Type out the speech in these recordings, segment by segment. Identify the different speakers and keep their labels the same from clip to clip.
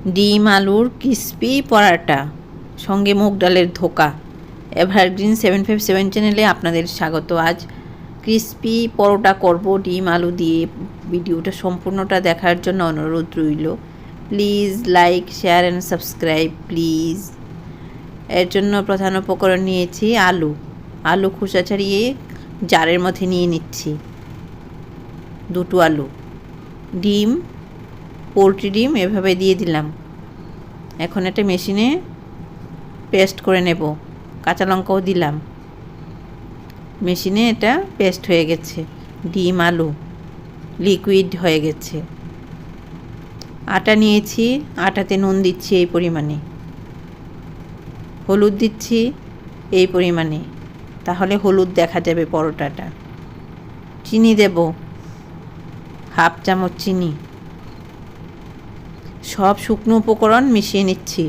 Speaker 1: ডিম আলুর ক্রিস্পি পরাটা সঙ্গে মুগ ডালের ধোকা। এভারগ্রিন 757 চ্যানেলে আপনাদের স্বাগত। আজ ক্রিস্পি পরোটা করব ডিম আলু দিয়ে। ভিডিওটা সম্পূর্ণটা দেখার জন্য অনুরোধ রইল। Please like, share and subscribe please. এর জন্য প্রধান উপকরণ নিয়েছি আলু খোসা ছাড়িয়ে জারের মধ্যে নিয়ে নিচ্ছি, দুটো আলু, ডিম, পোলট্রি ডিম এভাবে দিয়ে দিলাম। এখন এটা মেশিনে পেস্ট করে নেব। কাঁচা লঙ্কাও দিলাম, মেশিনে এটা পেস্ট হয়ে গেছে। ডিম আলু লিকুইড হয়ে গেছে। আটা নিয়েছি, আটাতে নুন দিচ্ছি এই পরিমাণে, হলুদ দিচ্ছি এই পরিমাণে, তাহলে হলুদ দেখা যাবে পরোটাটা। চিনি দেব, হাফ চামচ চিনি। সব শুকনো উপকরণ মিশিয়ে নিচ্ছি।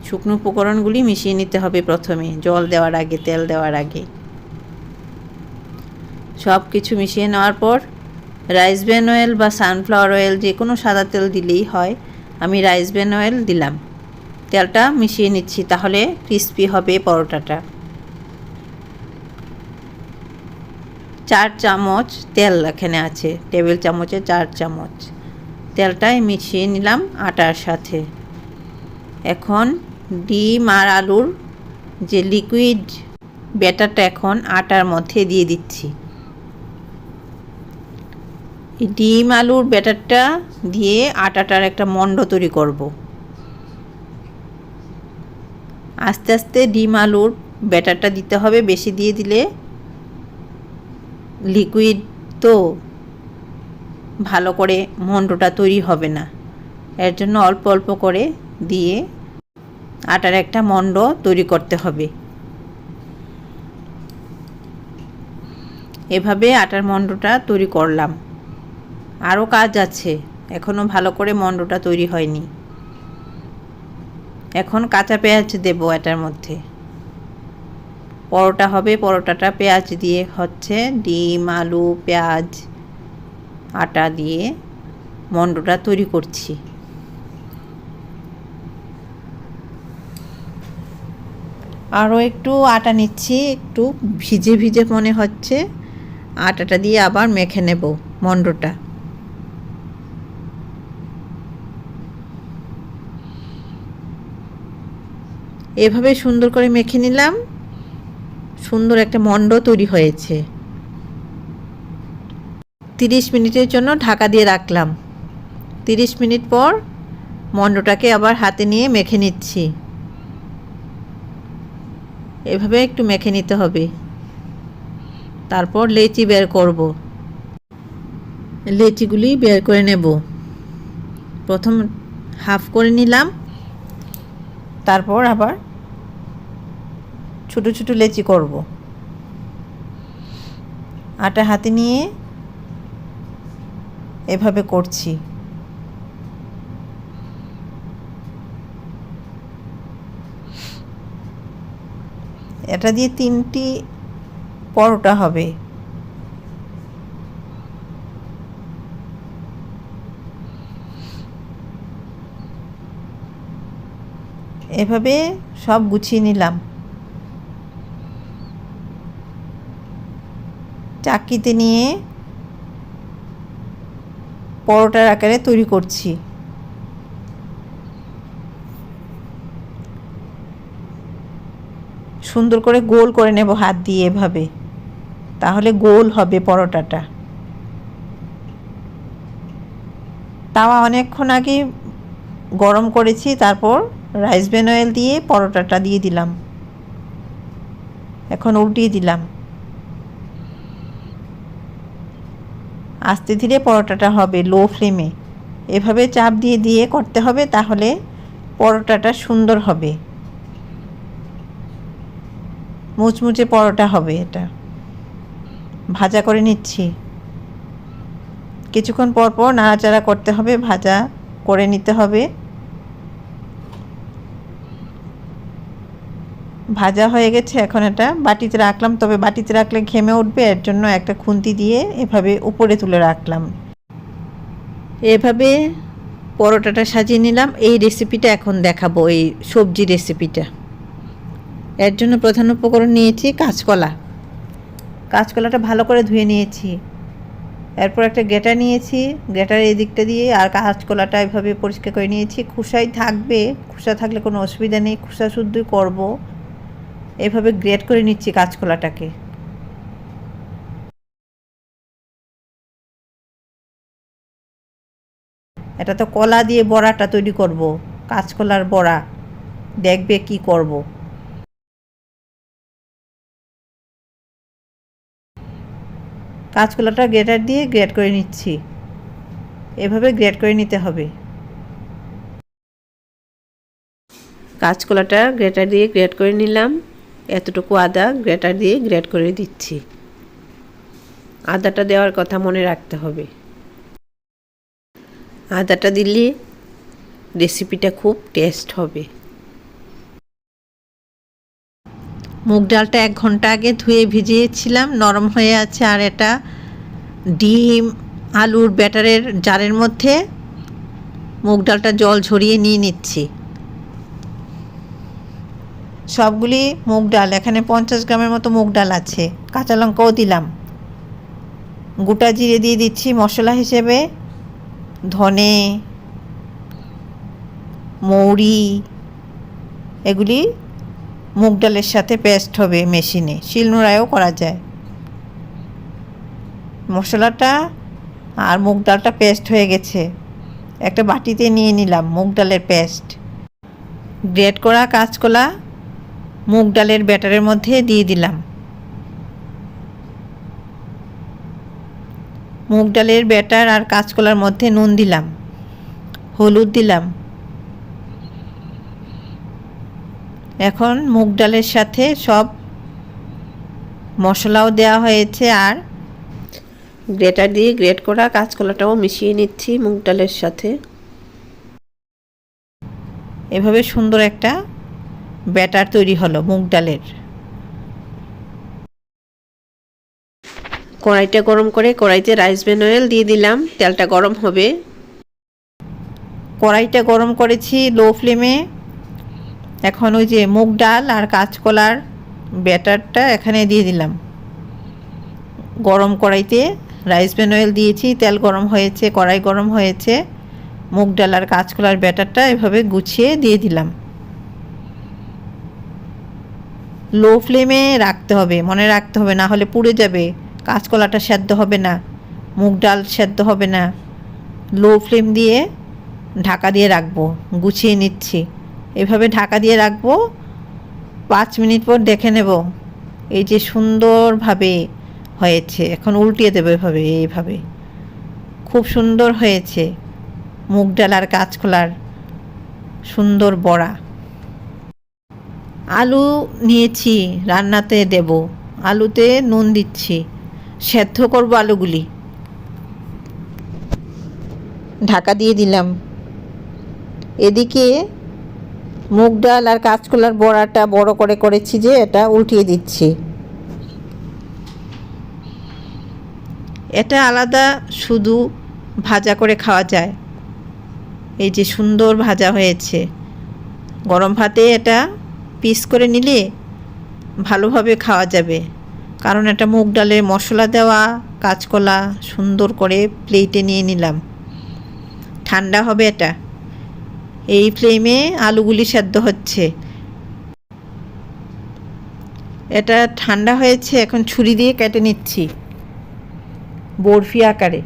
Speaker 1: শুকনো উপকরণগুলি মিশিয়ে নিতে হবে প্রথমে, জল দেওয়ার আগে, তেল দেওয়ার আগে। সব কিছু মিশিয়ে নেওয়ার পর রাইস ব্র্যান অয়েল বা সানফ্লাওয়ার অয়েল, যে কোনো সাদা তেল দিলেই হয়। আমি রাইস ব্র্যান অয়েল দিলাম। তেলটা মিশিয়ে নিচ্ছি, তাহলে ক্রিস্পি হবে পরোটাটা। 4 চামচ তেল এখানে আছে, টেবিল চামচে 4 চামচ তেলটাই মিশিয়ে নিলাম আটার সাথে। এখন ডিম আর আলুর যে লিকুইড ব্যাটারটা এখন আটার মধ্যে দিয়ে দিচ্ছি। এই ডিম আলুর ব্যাটারটা দিয়ে আটাটার একটা মণ্ড তৈরি করব। আস্তে আস্তে ডিম আলুর ব্যাটারটা দিতে হবে, বেশি দিয়ে দিলে লিকুইড তো ভালো করে মণ্ডটা তৈরি হবে না। এর জন্য অল্প অল্প করে দিয়ে আটার একটা মণ্ড তৈরি করতে হবে। এভাবে আটার মণ্ডটা তৈরি করলাম। আরও কাজ আছে, এখনও ভালো করে মণ্ডটা তৈরি হয়নি। এখন কাঁচা পেঁয়াজ দেব এটার মধ্যে। পরোটা হবে, পরোটাটা পেঁয়াজ দিয়ে হচ্ছে। ডিম, আলু, পেঁয়াজ, আটা দিয়ে মণ্ডটা তৈরি করছি। আরও একটু আটা নিচ্ছি, একটু ভিজে ভিজে মনে হচ্ছে। আটাটা দিয়ে আবার মেখে নেব মণ্ডটা। এভাবে সুন্দর করে মেখে নিলাম। সুন্দর একটা মণ্ড তৈরি হয়েছে। 30 মিনিটের জন্য ঢাকা দিয়ে রাখলাম। 30 মিনিট পর মণ্ডটাকে আবার হাতে নিয়ে মেখে নিচ্ছি। এভাবে একটু মেখে নিতে হবে। তারপর লেচি বের করব। লেচিগুলি বের করে নেব। প্রথম হাফ করে নিলাম, তারপর আবার ছোট ছোট লেচি করব। আটা হাতে নিয়ে এভাবে করছি। এটা দিয়ে 3টি পরোটা হবে। এভাবে সব গুছিয়ে নিলাম। চাকিতে নিয়ে পরোটার আকারে তৈরি করছি। সুন্দর করে গোল করে নেব হাত দিয়ে এভাবে, তাহলে গোল হবে পরোটাটা। তাওয়া অনেকক্ষণ আগে গরম করেছি, তারপর রাইস ব্র্যান অয়েল দিয়ে পরোটাটা দিয়ে দিলাম। এখন উল্টিয়ে দিলাম। আস্তে ধীরে পরোটাটা হবে, লো ফ্লেমে। এভাবে চাপ দিয়ে দিয়ে করতে হবে, তাহলে পরোটাটা সুন্দর হবে, মুচমুচে পরোটা হবে। এটা ভাজা করে নিচ্ছি। কিছুক্ষণ পর পর নাড়াচাড়া করতে হবে, ভাজা করে নিতে হবে। ভাজা হয়ে গেছে। এখন এটা বাটিতে রাখলাম, তবে বাটিতে রাখলে ঘেমে উঠবে, এর জন্য একটা খুন্তি দিয়ে এভাবে উপরে তুলে রাখলাম। এভাবে পরোটাটা সাজিয়ে নিলাম। এই রেসিপিটা এখন দেখাবো, এই সবজি রেসিপিটা। এর জন্য প্রধান উপকরণ নিয়েছি কাঁচকলা। কাঁচকলাটা ভালো করে ধুয়ে নিয়েছি। এরপর একটা গ্রেটার নিয়েছি, গ্রেটার এই দিকটা দিয়ে আর কাঁচকলাটা এভাবে পরিষ্কার করে নিয়েছি। খোসাই থাকবে, খোসা থাকলে কোনো অসুবিধা নেই, খোসা শুদ্ধই করব। এভাবে গ্রেট করে নিচ্ছি কাঁচকলাটাকে। এটা তো কলা দিয়ে বড়াটা তৈরি করব, কাঁচকলার বড়া। দেখবে কি করব। কাঁচকলাটা গ্রেটার দিয়ে গ্রেট করে নিচ্ছি। এভাবে গ্রেট করে নিতে হবে। কাঁচকলাটা গ্রেটার দিয়ে গ্রেট করে নিলাম। এতটুকু আদা গ্রেটার দিয়ে গ্রেট করে দিচ্ছি। আদাটা দেওয়ার কথা মনে রাখতে হবে। আদাটা দিলে রেসিপিটা খুব টেস্ট হবে। মুগ ডালটা 1 ঘন্টা আগে ধুয়ে ভিজিয়েছিলাম, নরম হয়ে আছে। আর এটা ডিম আলুর ব্যাটারের জারের মধ্যে মুগ ডালটা জল ঝরিয়ে নিয়ে নিচ্ছি। সবগুলি মুগ ডাল, এখানে 50 গ্রামের মতো মুগ ডাল আছে। কাঁচা লঙ্কাও দিলাম। গোটা জিরে দিয়ে দিচ্ছি মশলা হিসেবে। ধনে, মৌরি, এগুলি মুগ ডালের সাথে পেস্ট হবে মেশিনে, শিলনোড়ায়ও করা যায়। মশলাটা আর মুগ ডালটা পেস্ট হয়ে গেছে। একটা বাটিতে নিয়ে নিলাম মুগ ডালের পেস্ট। গ্রেট করা কাঁচকলা মুগ ডালের ব্যাটারের মধ্যে দিয়ে দিলাম। মুগ ডালের ব্যাটার আর কাঁচকলার মধ্যে নুন দিলাম, হলুদ দিলাম। এখন মুগ ডালের সাথে সব মশলাও দেওয়া হয়েছে আর গ্রেটার দিয়ে গ্রেট করা কাঁচকলাটাও মিশিয়ে নিচ্ছি মুগ ডালের সাথে। এভাবে সুন্দর একটা ব্যাটার তৈরি হলো মুগ ডালের। কড়াইটা গরম করে কড়াইতে রাইস ব্র্যান অয়েল দিয়ে দিলাম। তেলটা গরম হবে। কড়াইটা গরম করেছি লো ফ্লেমে। এখন ওই যে মুগ ডাল আর কাঁচকলার ব্যাটারটা এখানে দিয়ে দিলাম। গরম কড়াইতে রাইস ব্র্যান অয়েল দিয়েছি, তেল গরম হয়েছে, কড়াই গরম হয়েছে। মুগ ডাল আর কাঁচকলার ব্যাটারটা এভাবে গুছিয়ে দিয়ে দিলাম। লো ফ্লেমে রাখতে হবে, মনে রাখতে হবে, না হলে পুড়ে যাবে। কাঁচকলাটা সেদ্ধ হবে না, মুগ ডাল সেদ্ধ হবে না। লো ফ্লেম দিয়ে ঢাকা দিয়ে রাখবো। গুছিয়ে নিচ্ছি, এভাবে ঢাকা দিয়ে রাখবো। 5 মিনিট পর দেখে নেব এই যে সুন্দরভাবে হয়েছে। এখন উল্টিয়ে দেবো এভাবে, এইভাবে। খুব সুন্দর হয়েছে মুগ ডাল আর কাঁচকলার সুন্দর বড়া। আলু নিয়েছি, রান্নাতে দেব। আলুতে নুন দিচ্ছি, সেদ্ধ করব আলুগুলি। ঢাকা দিয়ে দিলাম। এদিকে মুগ ডাল আর কাঁচকলার বড়াটা বড় করে করেছি যে, এটা উল্টিয়ে দিচ্ছি। এটা আলাদা শুধু ভাজা করে খাওয়া যায়। এই যে সুন্দর ভাজা হয়েছে। গরম ভাতে এটা পিস করে নিলে ভালোভাবে খাওয়া যাবে, কারণ এটা মুগ ডালের মশলা দেওয়া। কাঁচকলা সুন্দর করে প্লেটে নিয়ে নিলাম। ঠান্ডা হবে এটা। এই ফ্লেমে আলুগুলি সেদ্ধ হচ্ছে। এটা ঠান্ডা হয়েছে, এখন ছুরি দিয়ে কেটে নিচ্ছি বরফি আকারে।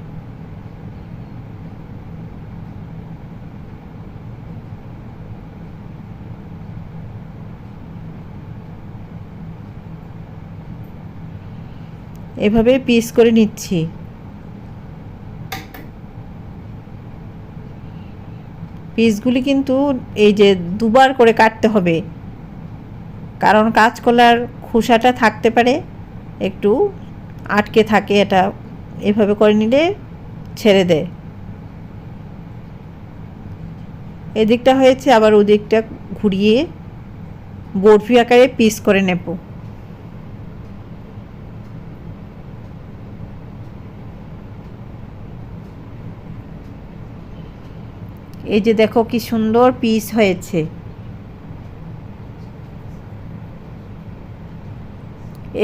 Speaker 1: এভাবে পিস করে নিচ্ছি। পিসগুলি কিন্তু এই যে দুবার করে কাটতে হবে, কারণ কাঁচকলার খোসাটা থাকতে পারে, একটু আটকে থাকে। এটা এভাবে করে নিলে ছেড়ে দেয়। এদিকটা হয়েছে, আবার ওদিকটা ঘুরিয়ে বরফি আকারে পিস করে নেব। এই যে দেখো কি সুন্দর পিস হয়েছে।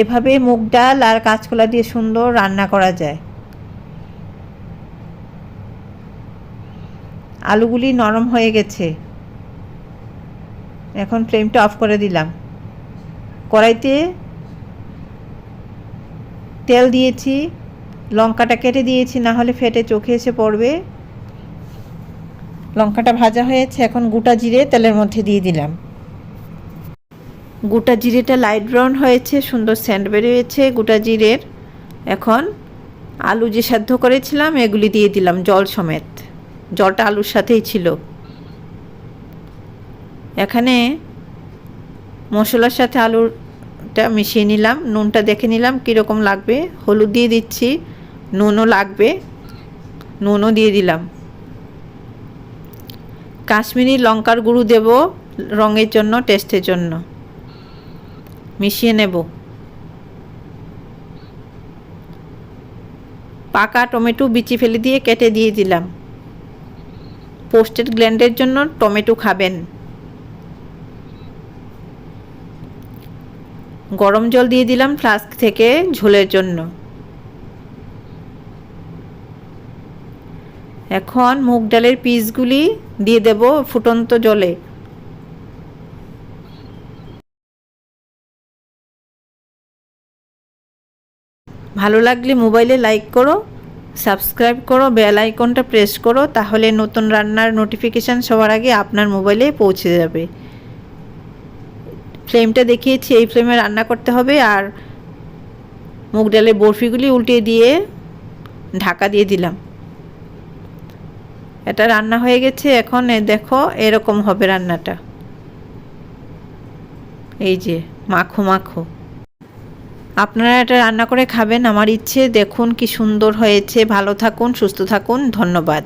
Speaker 1: এভাবে মুগ ডাল আর কাঁচকলা দিয়ে সুন্দর রান্না করা যায়। আলুগুলি নরম হয়ে গেছে, এখন ফ্লেমটা অফ করে দিলাম। কড়াইতে তেল দিয়েছি, লঙ্কাটা কেটে দিয়েছি, না হলে ফেটে চোখে এসে পড়বে। লঙ্কাটা ভাজা হয়েছে, এখন গোটা জিরে তেলের মধ্যে দিয়ে দিলাম। গোটা জিরেটা লাইট ব্রাউন হয়েছে, সুন্দর সেন্ট বেরিয়েছে গোটা জিরের। এখন আলু যে সেদ্ধ করেছিলাম এগুলি দিয়ে দিলাম জল সমেত, জলটা আলুর সাথেই ছিল। এখানে মশলার সাথে আলুটা মিশিয়ে নিলাম, নুনটা দেখে নিলাম কীরকম লাগবে, হলুদ দিয়ে দিচ্ছি, নুনও লাগবে, নুনও দিয়ে দিলাম। কাশ্মীরি লঙ্কার গুঁড়ো দেব রঙের জন্য, টেস্টের জন্য। মিশিয়ে নেব। পাকা টমেটো বিচি ফেলে দিয়ে কেটে দিয়ে দিলাম। পোস্টেড গ্ল্যান্ডের জন্য টমেটো খাবেন। গরম জল দিয়ে দিলাম ফ্লাস্ক থেকে ঝোলের জন্য। এখন মুগ ডালের পিসগুলি দিয়ে দেব ফুটন্ত জলে। ভালো লাগলে মোবাইলে লাইক করো, সাবস্ক্রাইব করো, বেল আইকনটা প্রেস করো, তাহলে নতুন রান্নার নোটিফিকেশান সবার আগে আপনার মোবাইলে পৌঁছে যাবে। ফ্লেমটা দেখিয়েছি, এই ফ্লেমে রান্না করতে হবে। আর মুগ ডালের বরফিগুলি উল্টিয়ে দিয়ে ঢাকা দিয়ে দিলাম। এটা রান্না হয়ে গেছে। এখন দেখো এরকম হবে রান্নাটা, এই যে মাখো মাখো। আপনারা এটা রান্না করে খাবেন আমার ইচ্ছে। দেখুন কি সুন্দর হয়েছে। ভালো থাকুন, সুস্থ থাকুন, ধন্যবাদ।